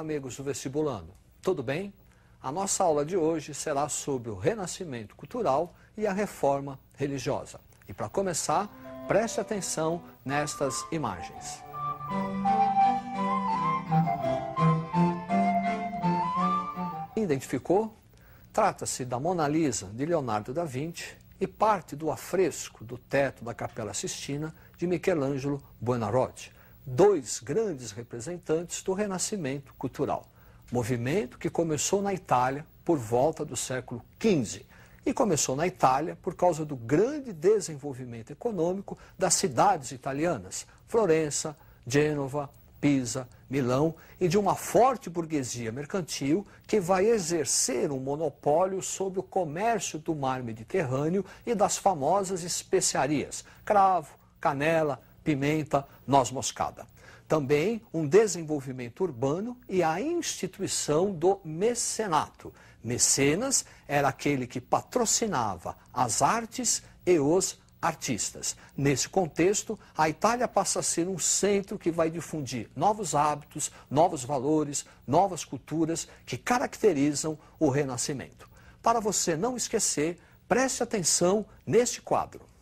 amigos do Vestibulando. Tudo bem? A nossa aula de hoje será sobre o renascimento cultural e a reforma religiosa. E para começar, preste atenção nestas imagens. Identificou? Trata-se da Mona Lisa de Leonardo da Vinci e parte do afresco do teto da Capela Sistina de Michelangelo Buonarroti, dois grandes representantes do renascimento cultural. Movimento que começou na Itália por volta do século XV. E começou na Itália por causa do grande desenvolvimento econômico das cidades italianas, Florença, Gênova, Pisa, Milão, e de uma forte burguesia mercantil que vai exercer um monopólio sobre o comércio do mar Mediterrâneo e das famosas especiarias, cravo, canela, pimenta, noz moscada. Também um desenvolvimento urbano e a instituição do mecenato. Mecenas era aquele que patrocinava as artes e os artistas. Nesse contexto, a Itália passa a ser um centro que vai difundir novos hábitos, novos valores, novas culturas que caracterizam o Renascimento. Para você não esquecer, preste atenção neste quadro.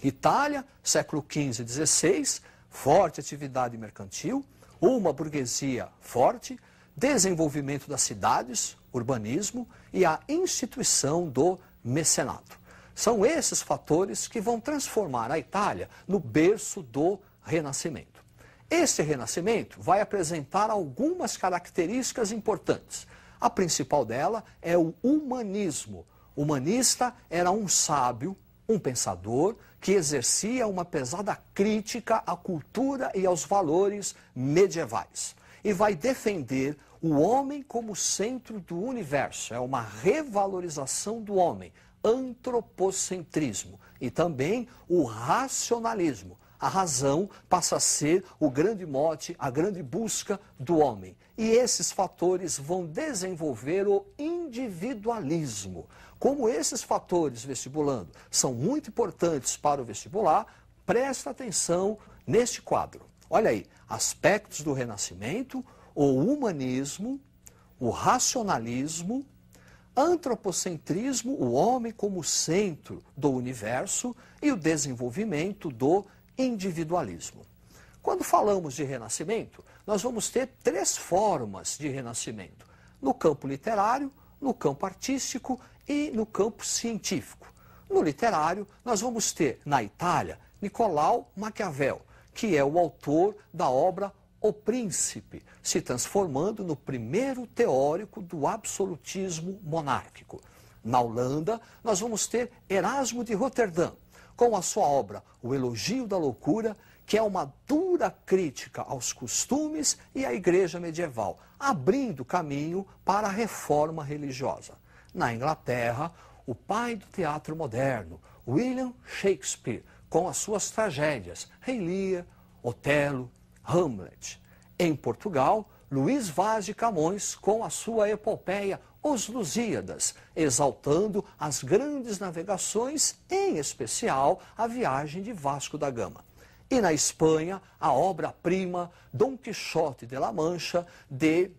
Itália, século XV e XVI, forte atividade mercantil, uma burguesia forte, desenvolvimento das cidades, urbanismo e a instituição do mecenato. São esses fatores que vão transformar a Itália no berço do Renascimento. Este Renascimento vai apresentar algumas características importantes. A principal dela é o humanismo. O humanista era um sábio, um pensador que exercia uma pesada crítica à cultura e aos valores medievais. E vai defender o homem como centro do universo. É uma revalorização do homem, antropocentrismo e também o racionalismo. A razão passa a ser o grande mote, a grande busca do homem. E esses fatores vão desenvolver o individualismo. Como esses fatores, vestibulando, são muito importantes para o vestibular, presta atenção neste quadro. Olha aí, aspectos do Renascimento, o humanismo, o racionalismo, antropocentrismo, o homem como centro do universo e o desenvolvimento do individualismo. Quando falamos de renascimento, nós vamos ter três formas de renascimento: no campo literário, no campo artístico e no campo científico. No literário, nós vamos ter, na Itália, Nicolau Maquiavel, que é o autor da obra O Príncipe, se transformando no primeiro teórico do absolutismo monárquico. Na Holanda, nós vamos ter Erasmo de Roterdã, com a sua obra O Elogio da Loucura, que é uma dura crítica aos costumes e à igreja medieval, abrindo caminho para a reforma religiosa. Na Inglaterra, o pai do teatro moderno, William Shakespeare, com as suas tragédias, Rei Lear, Otelo, Hamlet. Em Portugal, Luís Vaz de Camões, com a sua epopeia Os Lusíadas, exaltando as grandes navegações, em especial a viagem de Vasco da Gama. E na Espanha, a obra-prima Dom Quixote de la Mancha, de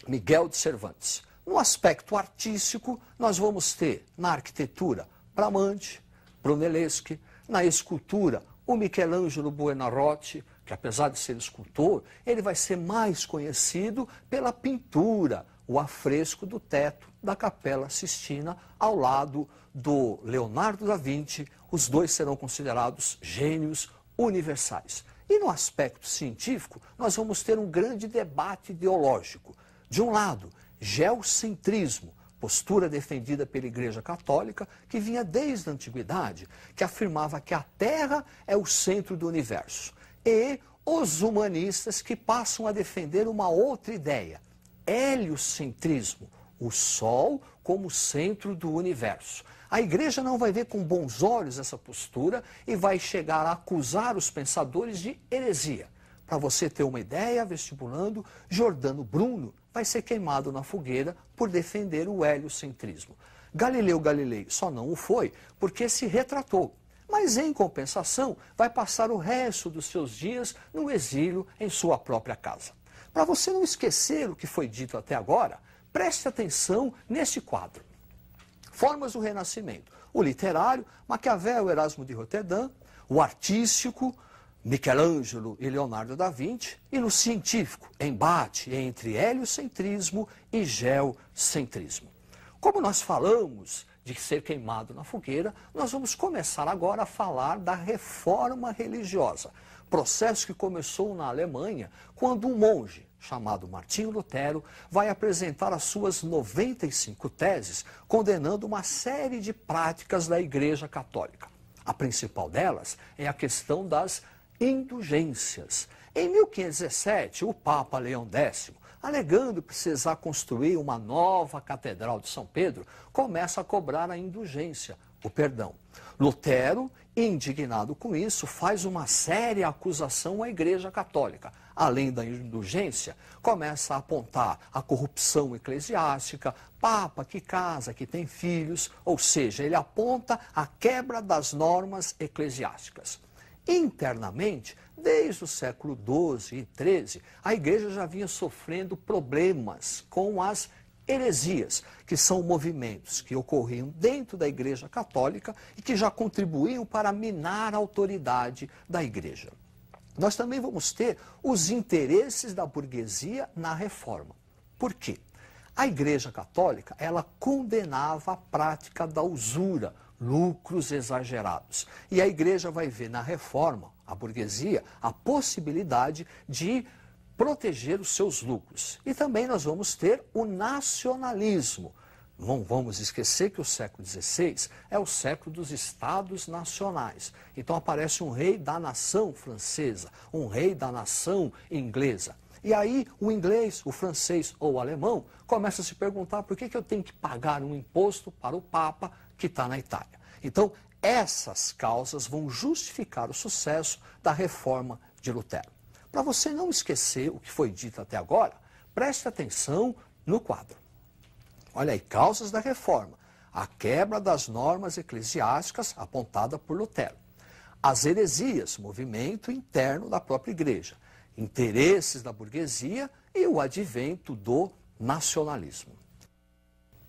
Miguel de Cervantes. No aspecto artístico, nós vamos ter na arquitetura Bramante, Brunelleschi, na escultura o Michelangelo Buonarroti, que apesar de ser escultor, ele vai ser mais conhecido pela pintura, o afresco do teto da Capela Sistina, ao lado do Leonardo da Vinci. Os dois serão considerados gênios universais. E no aspecto científico, nós vamos ter um grande debate ideológico. De um lado, geocentrismo, postura defendida pela Igreja Católica, que vinha desde a Antiguidade, que afirmava que a Terra é o centro do universo. E os humanistas que passam a defender uma outra ideia, heliocentrismo, o Sol como centro do universo. A Igreja não vai ver com bons olhos essa postura e vai chegar a acusar os pensadores de heresia. Para você ter uma ideia, vestibulando, Giordano Bruno vai ser queimado na fogueira por defender o heliocentrismo. Galileu Galilei só não o foi porque se retratou. Mas, em compensação, vai passar o resto dos seus dias no exílio em sua própria casa. Para você não esquecer o que foi dito até agora, preste atenção neste quadro. Formas do Renascimento. O literário, Maquiavel, Erasmo de Roterdã. O artístico, Michelangelo e Leonardo da Vinci. E no científico, embate entre heliocentrismo e geocentrismo. Como nós falamos de ser queimado na fogueira, nós vamos começar agora a falar da reforma religiosa. Processo que começou na Alemanha, quando um monge, chamado Martinho Lutero, vai apresentar as suas 95 teses, condenando uma série de práticas da Igreja Católica. A principal delas é a questão das indulgências. Em 1517, o Papa Leão X, alegando precisar construir uma nova Catedral de São Pedro, começa a cobrar a indulgência, o perdão. Lutero, indignado com isso, faz uma séria acusação à Igreja Católica. Além da indulgência, começa a apontar a corrupção eclesiástica, papa que casa, que tem filhos, ou seja, ele aponta a quebra das normas eclesiásticas. Internamente, desde o século XII e XIII, a Igreja já vinha sofrendo problemas com as heresias, que são movimentos que ocorriam dentro da Igreja Católica e que já contribuíam para minar a autoridade da Igreja. Nós também vamos ter os interesses da burguesia na reforma. Por quê? A Igreja Católica, ela condenava a prática da usura, lucros exagerados. E a Igreja vai ver na reforma, a burguesia, a possibilidade de proteger os seus lucros. E também nós vamos ter o nacionalismo. Não vamos esquecer que o século XVI é o século dos Estados Nacionais. Então aparece um rei da nação francesa, um rei da nação inglesa. E aí o inglês, o francês ou o alemão começa a se perguntar por que eu tenho que pagar um imposto para o Papa que está na Itália. Então essas causas vão justificar o sucesso da reforma de Lutero. Para você não esquecer o que foi dito até agora, preste atenção no quadro. Olha aí, causas da reforma. A quebra das normas eclesiásticas apontada por Lutero. As heresias, movimento interno da própria igreja. Interesses da burguesia e o advento do nacionalismo.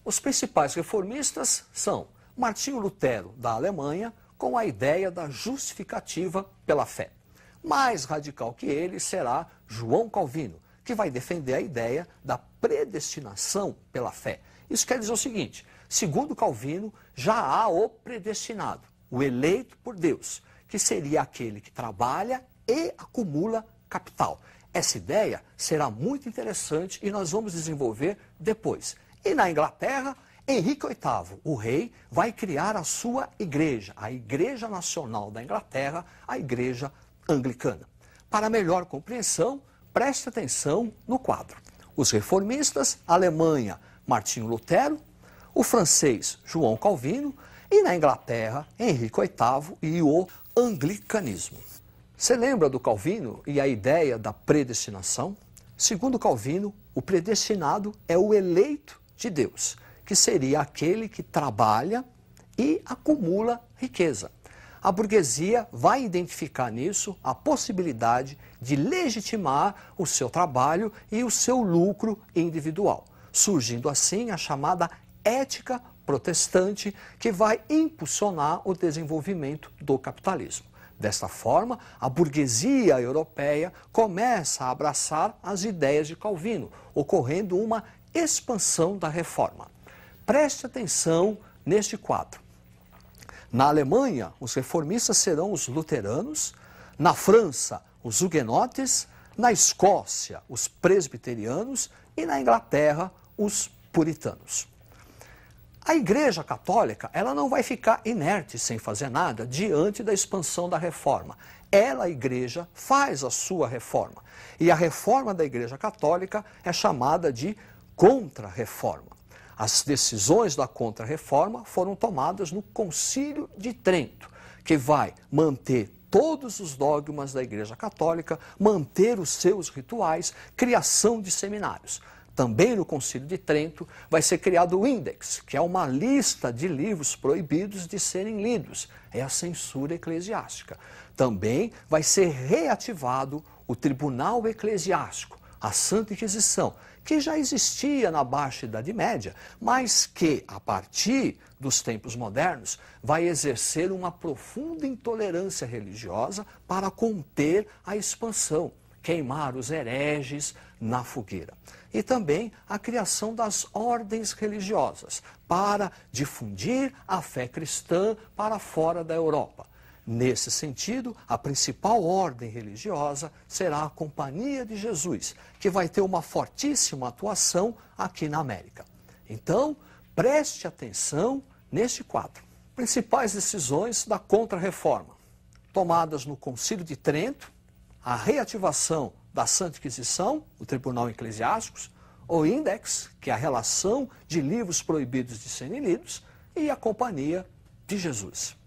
Os principais reformistas são Martinho Lutero, da Alemanha, com a ideia da justificativa pela fé. Mais radical que ele será João Calvino, que vai defender a ideia da predestinação pela fé. Isso quer dizer o seguinte, segundo Calvino, já há o predestinado, o eleito por Deus, que seria aquele que trabalha e acumula capital. Essa ideia será muito interessante e nós vamos desenvolver depois. E na Inglaterra, Henrique VIII, o rei, vai criar a sua igreja, a Igreja Nacional da Inglaterra, a Igreja Anglicana. Para melhor compreensão, preste atenção no quadro. Os reformistas, Alemanha, Martinho Lutero, o francês, João Calvino, e na Inglaterra, Henrique VIII e o anglicanismo. Você lembra do Calvino e a ideia da predestinação? Segundo Calvino, o predestinado é o eleito de Deus, que seria aquele que trabalha e acumula riqueza. A burguesia vai identificar nisso a possibilidade de legitimar o seu trabalho e o seu lucro individual, surgindo assim a chamada ética protestante, que vai impulsionar o desenvolvimento do capitalismo. Desta forma, a burguesia europeia começa a abraçar as ideias de Calvino, ocorrendo uma expansão da reforma. Preste atenção neste quadro. Na Alemanha, os reformistas serão os luteranos, na França, os huguenotes, na Escócia, os presbiterianos e na Inglaterra, os puritanos. A Igreja Católica, ela não vai ficar inerte sem fazer nada diante da expansão da reforma. Ela, a Igreja, faz a sua reforma. E a reforma da Igreja Católica é chamada de Contra-Reforma. As decisões da Contra-Reforma foram tomadas no Concílio de Trento, que vai manter todos os dogmas da Igreja Católica, manter os seus rituais, criação de seminários. Também no Concílio de Trento vai ser criado o Índex, que é uma lista de livros proibidos de serem lidos. É a censura eclesiástica. Também vai ser reativado o Tribunal Eclesiástico, a Santa Inquisição, que já existia na Baixa Idade Média, mas que, a partir dos tempos modernos, vai exercer uma profunda intolerância religiosa para conter a expansão, queimar os hereges na fogueira. E também a criação das ordens religiosas, para difundir a fé cristã para fora da Europa. Nesse sentido, a principal ordem religiosa será a Companhia de Jesus, que vai ter uma fortíssima atuação aqui na América. Então, preste atenção neste quadro. Principais decisões da Contra-Reforma, tomadas no Concílio de Trento, a reativação da Santa Inquisição, o Tribunal Eclesiásticos, o Index, que é a relação de livros proibidos de serem lidos, e a Companhia de Jesus.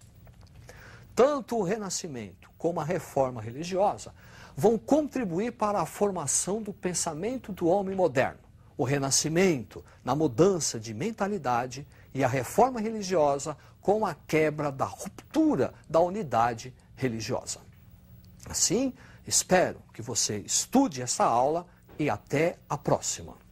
Tanto o Renascimento como a Reforma religiosa vão contribuir para a formação do pensamento do homem moderno. O Renascimento na mudança de mentalidade e a Reforma religiosa com a quebra da ruptura da unidade religiosa. Assim, espero que você estude essa aula e até a próxima.